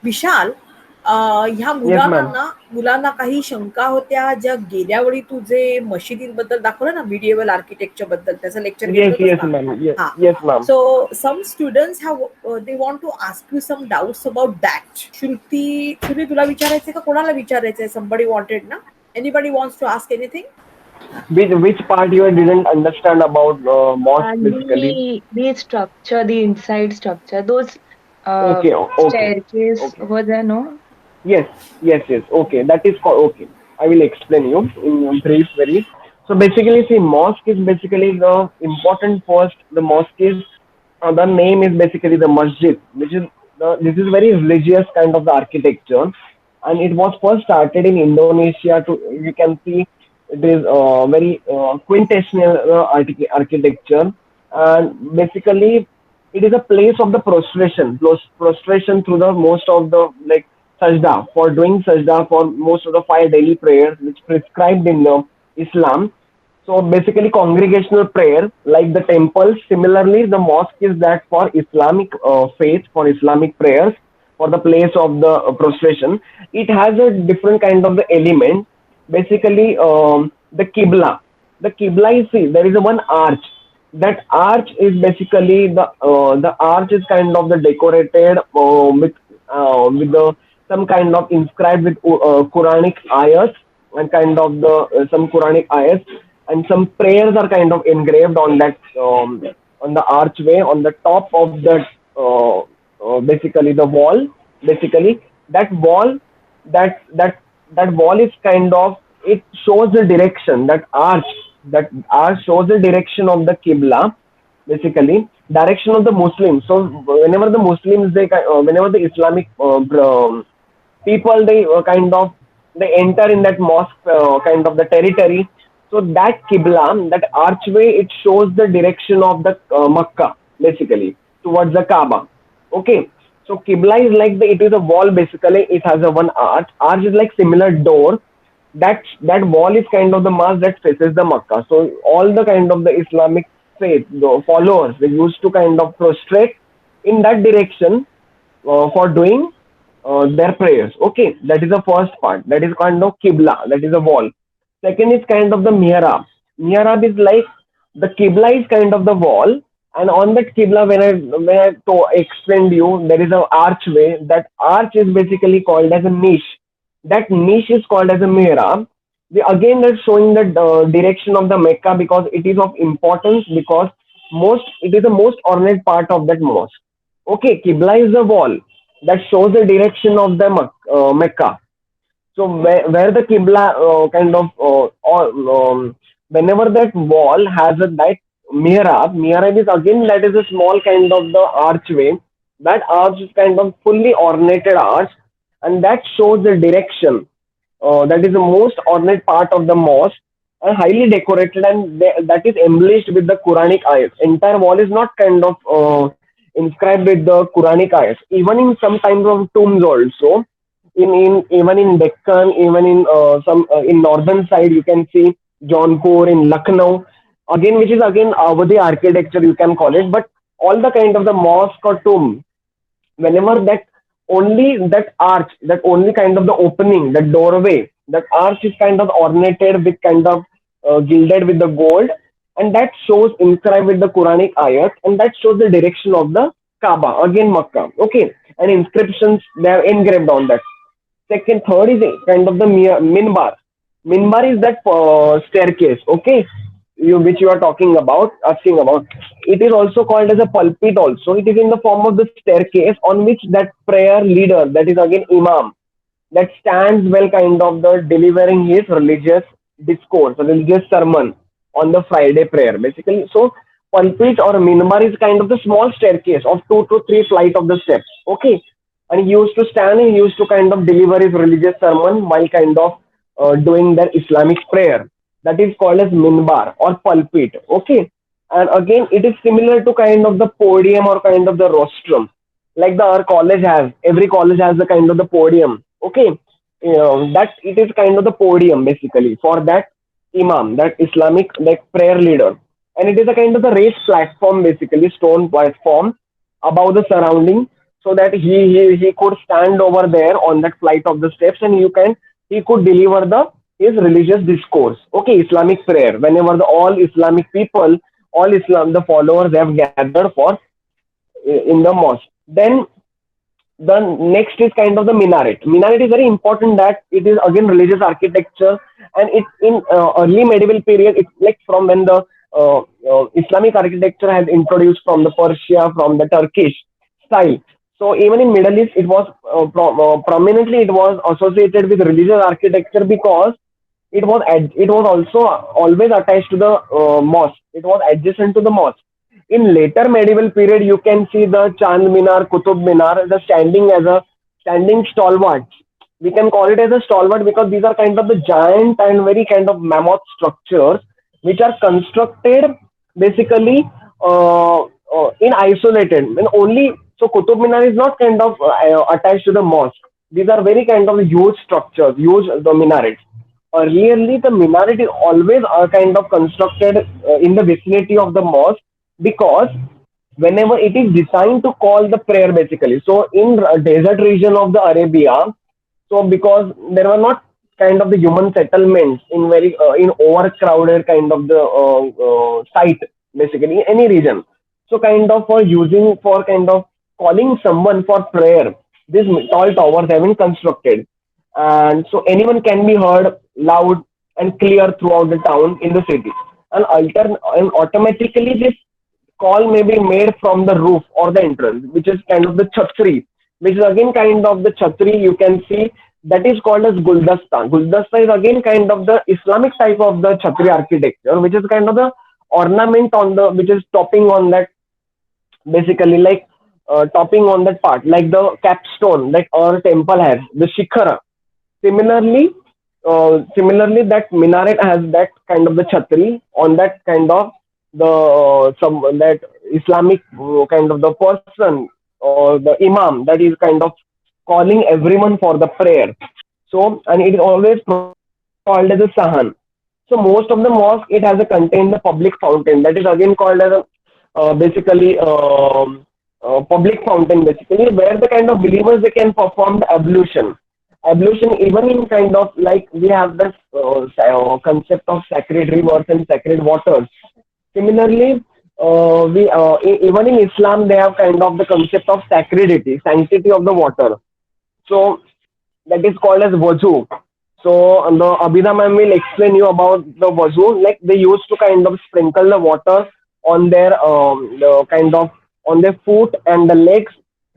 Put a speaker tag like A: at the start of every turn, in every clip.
A: विशाल, ह्या
B: Yes, ma'am.
A: मुलांना काही शंका होत्या ज्या गेल्या वेळी तू जे मशिदींबद्दल दाखवलं ना, मिडिएवल आर्किटेक्चर बद्दल त्याचं लेक्चर घेतलं
B: Yes,
A: होतंस
B: yes,
A: ना.
B: ma'am. Yes,
A: हा.
B: yes, ma'am.
A: So some students have they want to ask you some doubts about that. Shruti तुला विचारायचंय का कोणाला विचारायचंय? समबडी वॉन्टेड ना? Anybody wants to ask anything?
B: Which part you didn't understand about mosque basically?
C: The structure, the inside structure, those
B: Okay, okay,
C: staircase
B: okay.
C: over there, no?
B: Yes, yes, yes. Okay, that is called okay. I will explain you in brief, very. So basically, see, mosque is basically the important first. The mosque is the name is basically the masjid, which is this is very religious kind of the architecture, and it was first started in Indonesia. To you can see it is very quintessential architecture, and basically it is a place of the prostration through the most of the like sajda for doing sajda for most of the five daily prayers which prescribed in Islam. So basically congregational prayer like the temples. Similarly, the mosque is that for Islamic faith, for Islamic prayers, for the place of the prostration. It has a different kind of the element. Basically, the Qibla. The Qibla is, see, there is a one arch. That arch is basically the arch is kind of the decorated with the some kind of inscribed with Quranic ayats and kind of the some Quranic ayats and some prayers are kind of engraved on that on the archway on the top of that basically the wall. Basically that wall that wall is kind of it shows the direction that arch shows the direction of the Qibla, basically direction of the Muslims. So whenever the Muslims whenever the Islamic people they kind of they enter in that mosque kind of the territory. So that Qibla, that archway, it shows the direction of the Makkah, basically towards the Kaaba. Okay, so Qibla is like it is a wall basically. It has a one arch. Arch is like similar door. That wall is kind of the mosque that faces the Makkah. So all the kind of the Islamic faith the followers they used to kind of prostrate in that direction for doing their prayers. Okay, that is the first part. That is kind of Qibla. That is a wall. Second is kind of the mihrab. Mihrab is like the Qibla is kind of the wall, and on that Qibla, when I explained you, there is an archway. That arch is basically called as a niche. That niche is called as a mihrab. Again, that's showing the direction of the Mecca because it is of importance because most it is the most ornate part of that mosque. Okay, Qibla is the wall that shows the direction of the Mecca. So where the Qibla whenever that wall has a that mihrab is again that is a small kind of the archway. That arch is kind of fully ornated arch, and that shows the direction. That is the most ornate part of the mosque, and highly decorated, and that is embellished with the Quranic ayats. Entire wall is not kind of inscribed with the Quranic ayats. Even in some kinds of tombs also, in even in Deccan, even in some in northern side, you can see Jaunpur in Lucknow, again which is again Awadhi architecture you can call it, but all the kind of the mosque or tomb, whenever that arch, that only kind of the opening, that doorway, that arch is kind of ornated with kind of gilded with the gold, and that shows inscribed with the Quranic ayat, and that shows the direction of the Kaaba, again Makkah. Okay, and inscriptions they have engraved on that. Second, third is a kind of the minbar. Minbar is that staircase. Okay, which you are talking about, asking about. It is also called as a pulpit. Also, it is in the form of the staircase on which that prayer leader, that is again imam, that stands well, kind of the delivering his religious discourse, religious sermon on the Friday prayer. Basically, so pulpit or minbar is kind of the small staircase of 2 to 3 flight of the steps. Okay, and he used to stand and he used to kind of deliver his religious sermon while kind of doing their Islamic prayer. That is called as minbar or pulpit. Okay, and again it is similar to kind of the podium or kind of the rostrum, like the our college has. Every college has the kind of the podium. Okay, that it is kind of the podium basically for that imam, that Islamic like prayer leader, and it is a kind of the raised platform, basically stone platform above the surrounding. so that he could stand over there on that flight of the steps, and he could deliver the his religious discourse. Okay, Islamic prayer. Whenever all Islamic people, all Islam, the followers have gathered for in the mosque. Then the next is kind of the minaret. Minaret is very important that it is again religious architecture, and it in early medieval period. It's like from when the Islamic architecture has introduced from the Persia, from the Turkish style. So even in Middle East, it was prominently it was associated with religious architecture because it was also always attached to the mosque. It was adjacent to the mosque. In later medieval period, you can see the Chand Minar, Qutub Minar, the standing as a standing stalwart. We can call it as a stalwart because these are kind of the giant and very kind of mammoth structures which are constructed basically in isolated and only. So Qutub Minar is not kind of attached to the mosque. These are very kind of huge structures, huge the minarets. Earlierly, the minaret is always kind of constructed in the vicinity of the mosque because whenever it is designed to call the prayer basically. So in desert region of the Arabia, so because there were not kind of the human settlements in very in overcrowded kind of the site basically in any region. So kind of for using for kind of calling someone for prayer, these tall towers have been constructed, and so anyone can be heard loud and clear throughout the town in the city. And automatically this call may be made from the roof or the entrance, which is kind of the chhatri, which is again kind of the chhatri you can see that is called as guldasta. Guldasta is again kind of the Islamic type of the chhatri architecture, which is kind of the ornament on the which is topping on that basically like topping on that part, like the capstone that our temple has, the shikhara. Similarly, similarly, that minaret has that kind of the chhatri on that kind of the some that Islamic kind of the person or the imam that is kind of calling everyone for the prayer. So, and it is always called as a sahan. So most of the mosque it has a contain the public fountain that is again called as a basically public fountain basically where the kind of believers they can perform the ablution. Ablution even in kind of like we have this concept of sacred rivers and sacred waters. Similarly, even in Islam they have kind of the concept of sacredity, sanctity of the water. So that is called as wuzu. So the Abhida ma'am will explain you about the wuzu. Like they used to kind of sprinkle the water on their the kind of on their foot and the legs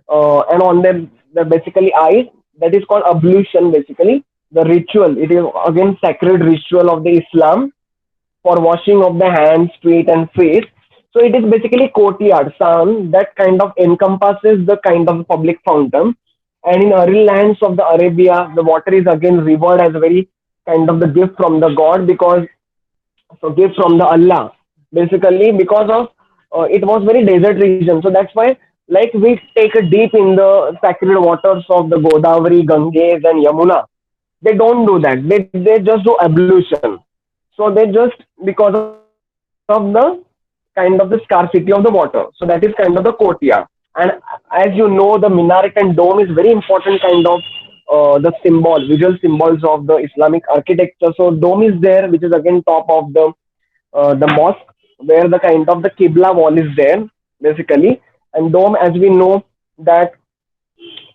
B: and on their basically eyes. That is called ablution basically. The ritual. It is again sacred ritual of the Islam for washing of the hands, feet, and face. So it is basically courtyard, sun that kind of encompasses the kind of public fountain. And in early lands of the Arabia, the water is again revered as a very kind of the gift from the God because so gift from the Allah basically because of it was very desert region. So that's why like we take a deep in the sacred waters of the Godavari, Ganges, and Yamuna. They don't do that. They just do ablution. So they just because of the kind of the scarcity of the water. So that is kind of the courtyard. And as you know, the minaret and dome is very important kind of the symbol, visual symbols of the Islamic architecture. So dome is there, which is again top of the mosque, where the kind of the Qibla wall is there, basically. And dome, as we know, that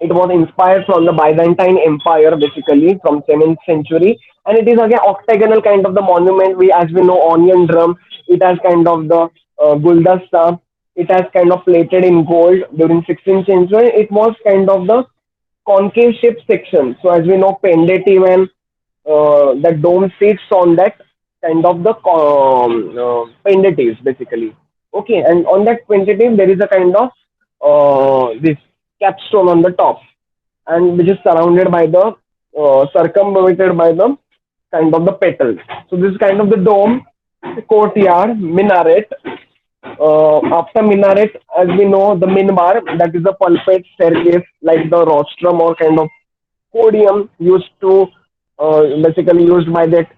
B: it was inspired from the Byzantine Empire, basically from 7th century, and it is again octagonal kind of the monument. We, as we know, onion drum. It has kind of the guldasta. It has kind of plated in gold during 16th century. It was kind of the concave shaped section. So as we know, pendative and the dome sits on that kind of the pendatives basically. Okay, and on that pendative there is a kind of this capstone on the top, and which is surrounded by the circumvented by the kind of the petals. So this is kind of the dome, courtyard, minaret. After minaret, as we know, the minbar, that is the pulpit staircase, like the rostrum or kind of podium used to basically used by that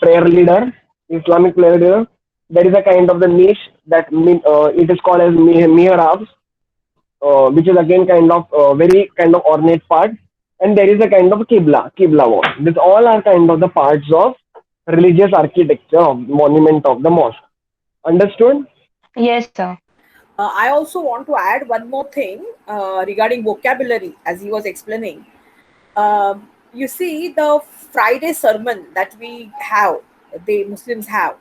B: prayer leader, Islamic prayer leader. There is a kind of the niche that it is called as mihrab. which is again kind of very kind of ornate part, and there is a kind of Qibla wall. These all are kind of the parts of religious architecture of monument of the mosque. Understood?
C: Yes, sir.
A: I also want to add one more thing regarding vocabulary, as he was explaining. You see, the Friday sermon that we have, the Muslims have,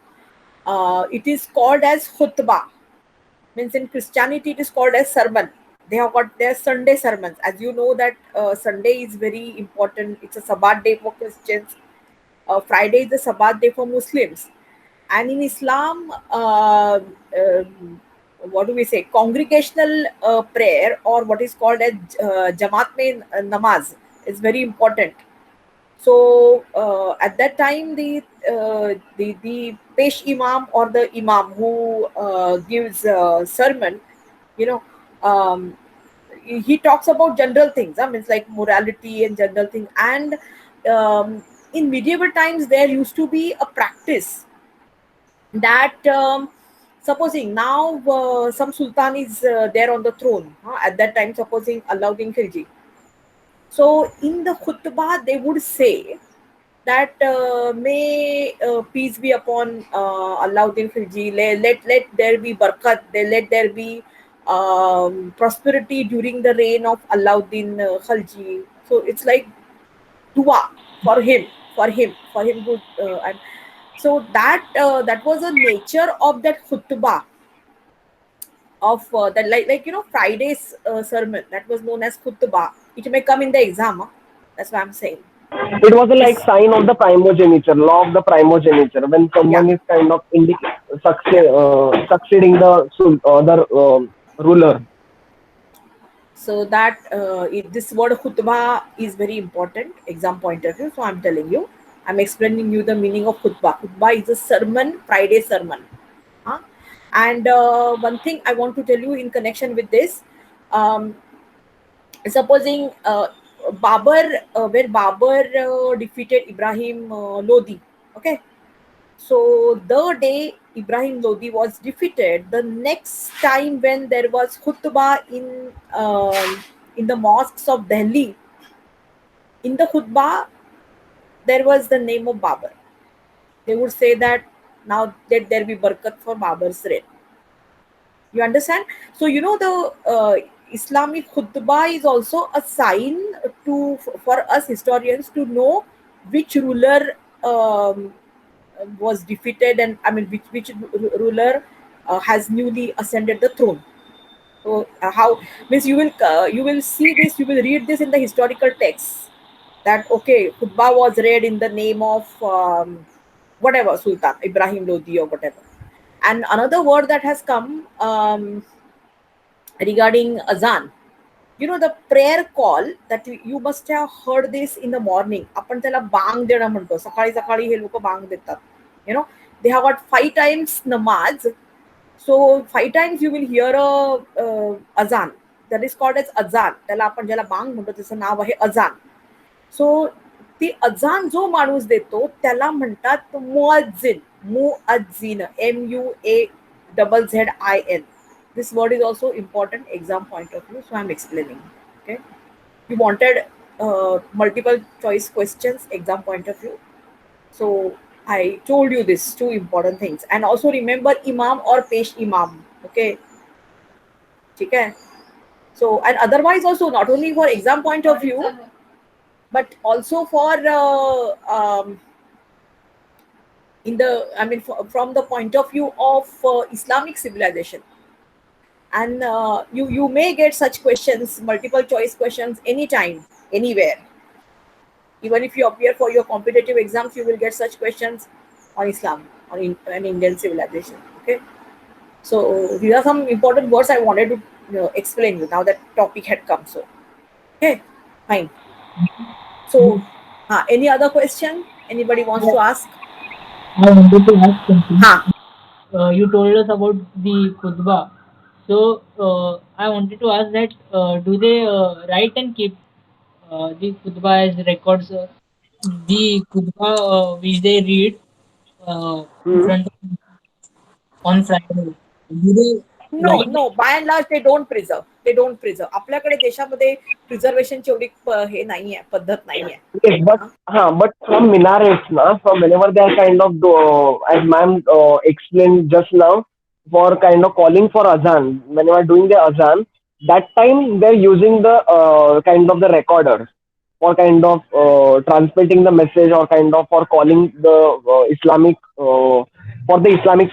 A: it is called as khutbah. Means in Christianity, it is called as sermon. They have got their Sunday sermons. As you know, that Sunday is very important. It's a Sabbath day for Christians. Friday is the Sabbath day for Muslims. And in Islam, what do we say? Congregational prayer, or what is called as Jamaat mein namaz, is very important. So at that time, the pesh imam or the imam who gives sermon, you know, um, he talks about general things. I mean, it's like morality and general thing. And in medieval times, there used to be a practice that supposing now some sultan is there on the throne, at that time, supposing Alauddin Khilji. So in the khutbah, they would say that may peace be upon Alauddin Khilji. Let there be barakat. Let there be prosperity during the reign of Alauddin Khilji. So it's like dua for him, for him good. And so that was the nature of that khutbah of that, like Friday's sermon that was known as khutbah. It may come in the exam. That's what I'm saying.
B: It was a like
A: Just
B: sign of the primogeniture, law of the primogeniture. When
A: yeah.
B: someone is kind of succeeding the other ruler.
A: So that this word khutbah is very important exam point of view. So I'm telling you, I'm explaining you the meaning of khutbah. Khutbah is a sermon, Friday sermon. Huh? And one thing I want to tell you in connection with this, um, supposing where Babar defeated Ibrahim Lodi. Okay, so the day Ibrahim Lodi was defeated, the next time when there was khutbah in the mosques of Delhi, in the khutbah there was the name of Babar. They would say that now let there be barakat for Babar's reign. You understand? So the Islamic khutbah is also a sign to for us historians to know which ruler was defeated, and I mean which ruler has newly ascended the throne. So how means you will see this, you will read this in the historical texts that okay, khutbah was read in the name of whatever Sultan Ibrahim Lodi or whatever. And another word that has come regarding azan, the prayer call that you must have heard this in the morning. आपण त्याला बांग देणं म्हणतो. सकाळी सकाळी हे लोक बांग देतात. They have got 5 times namaz. So 5 times you will hear a azan. That is called as azan. त्याला आपण ज्याला बांग म्हणतो त्याचं नाव आहे अजान. सो ती अजान जो माणूस देतो त्याला म्हणतात मुअज्जिन. मुअज्जिन, MUAZZIN. This word is also important exam point of view, so I'm explaining. Okay, you wanted multiple choice questions exam point of view, so I told you this two important things. And also remember imam or pesh imam. Okay, okay. So and otherwise also, not only for exam point of view but also for in the I mean from the point of view of Islamic civilization. And you may get such questions, multiple choice questions, anytime, anywhere. Even if you appear for your competitive exams, you will get such questions on Islam, on an Indian civilization. Okay, so these are some important words I wanted to explain you now that topic had come. So okay, fine. So any other question anybody wants to ask?
D: I wanted to ask something.
A: Ha.
D: You told us about the khutbah. So I wanted to ask that do they write and keep the khutbah as records? The khutbah which they read in
B: Hmm.
D: front of on Friday. Do they
A: No,
D: write?
A: no, by and large they don't preserve. ते don't preserve. आपल्याकडे देशामध्ये प्रिझर्वेशनची एवढी हे नाहीये, पद्धत नाहीये.
B: Yes, but from minarets, na, from whenever they are kind of as ma'am explained just now, for kind of calling for azan, when you are doing the azan, that time they're using the kind of the recorders for kind of transmitting the message or kind of for calling the Islamic for the Islamic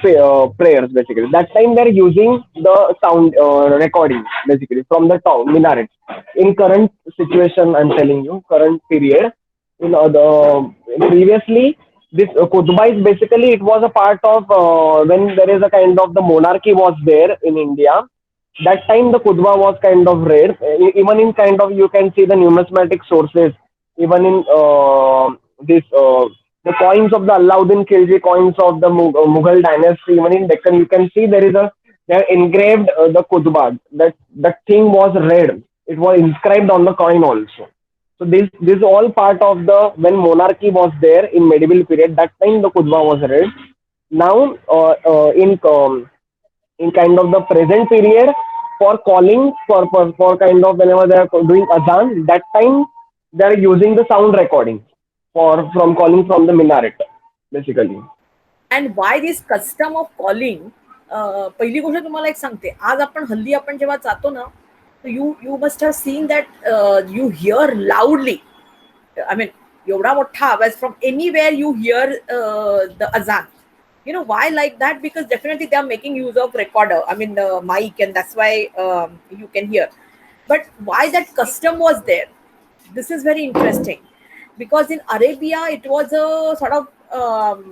B: prayers basically. That time they're using the sound recording basically from the town minarets. In current situation, I'm telling you, current period, the previously this Qutba is basically it was a part of when there is a kind of the monarchy was there in India. That time the Qutba was kind of rare. Even in kind of you can see the numismatic sources. Even in this the coins of the Alauddin Khilji coins of the Mughal dynasty. Even in Deccan you can see there is a they have engraved the Qutba. That thing was red. It was inscribed on the coin also. So this is all part of the when monarchy was there in medieval period. That time the Qutba was read. Now in kind of the present period for calling for kind of whenever they are doing azan, that time they are using the sound recording for from calling from the minaret basically.
A: And why this custom of calling. पहिली गोष्ट तुम्हाला एक सांगते, आज आपण हल्ली आपण जेव्हा जातो ना, you must have seen that you here लाऊडली. I mean एवढा मोठा आवाज from anywhere you here the अजान. You know why like that? Because definitely they are making use of recorder, I mean the mic, and that's why you can hear. But why that custom was there, this is very interesting, because in Arabia it was a sort of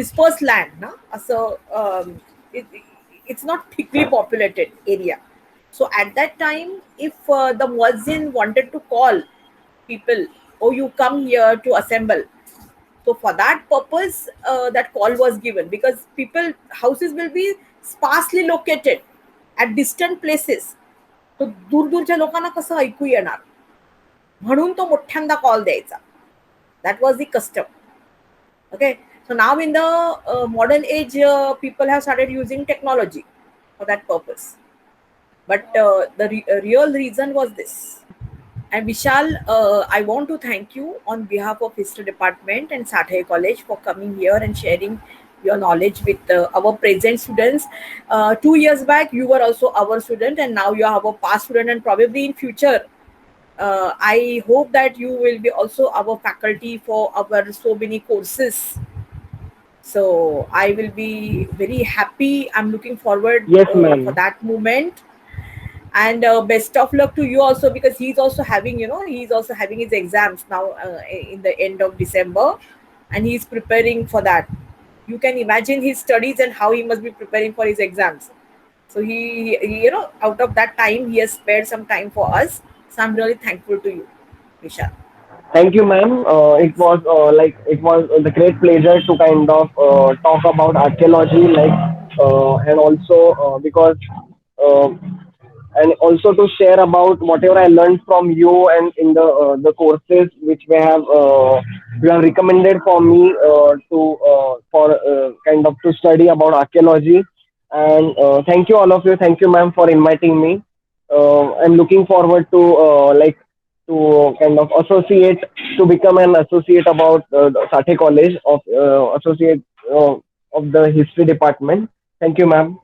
A: dispersed land, na? So it's not thickly populated area. So at that time, if the muezzin wanted to call people, oh you come here to assemble, so for that purpose that call was given, because people houses will be sparsely located at distant places. So दूर दूरच्या लोकांना कसं ऐकू येणार, म्हणून तो मोठ्यांदा call द्यायचा. That was the custom. Okay, so now in the modern age people have started using technology for that purpose, but the real reason was this. And Vishal, I want to thank you on behalf of History Department and Sathai College for coming here and sharing your knowledge with our present students. 2 years back, you were also our student, and now you are our past student, and probably in future, I hope that you will be also our faculty for our so many courses. So I will be very happy. I'm looking forward
B: Yes, ma'am.
A: for that moment. And best of luck to you also, because he's also having his exams now in the end of December, and he's preparing for that. You can imagine his studies and how he must be preparing for his exams. So he out of that time he has spared some time for us. So I'm really thankful to you, Vishal.
B: Thank you, ma'am. It was the great pleasure to kind of talk about archaeology, and also because uh, and also to share about whatever I learned from you and in the courses which we have recommended for me to for kind of to study about archaeology. And thank you all of you. Thank you, ma'am, for inviting me. I'm looking forward to to kind of associate to become an associate about the Sathe College of associate of the history department. Thank you, ma'am.